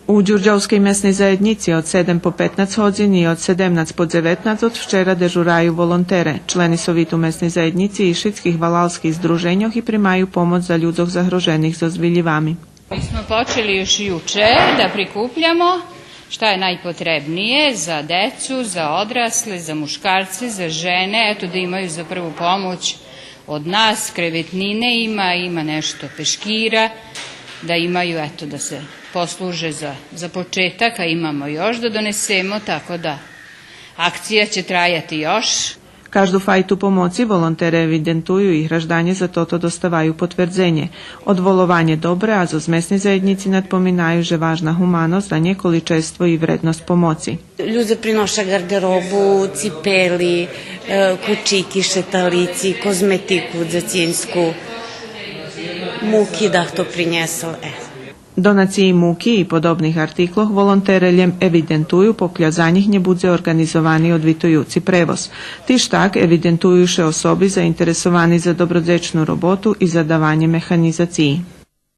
U Đurđovskej mesnej zajednici od 7 po 15 hodin i od 17 po 19 od včera dežuraju volontere. Členi Sovitu mesnej zajednici i všetkých valalských združenjoh i primaju pomoć za ljudzoh zagroženih za ozbiljivami. Mi smo počeli još juče da prikupljamo šta je najpotrebnije za decu, za odrasle, za muškarce, za žene, eto da imaju za prvu pomoć od nas, krevetnine ima nešto peškira, da imaju, eto da se posluže za početak, a imamo još da donesemo, tako da akcija će trajati još. Každu fajtu pomoci volontere evidentuju i hraždanje za toto dostavaju potvrdzenje. Odvolovanje dobre, a zo zmesni zajednici nadpominaju, že važna humanost, a nje količestvo i vrednost pomoci. Ljudi prinoša garderobu, cipeli, kučiki, šetalici, kozmetiku djecinsku, muki da to prinjesel. Donaciji muki i podobnih artikloh volontereljem evidentuju, poklja za njih nje budze organizovani odvitujuci prevoz. Ti štak evidentujuše osobi zainteresovani za dobrodzečnu robotu i za davanje mehanizaciji.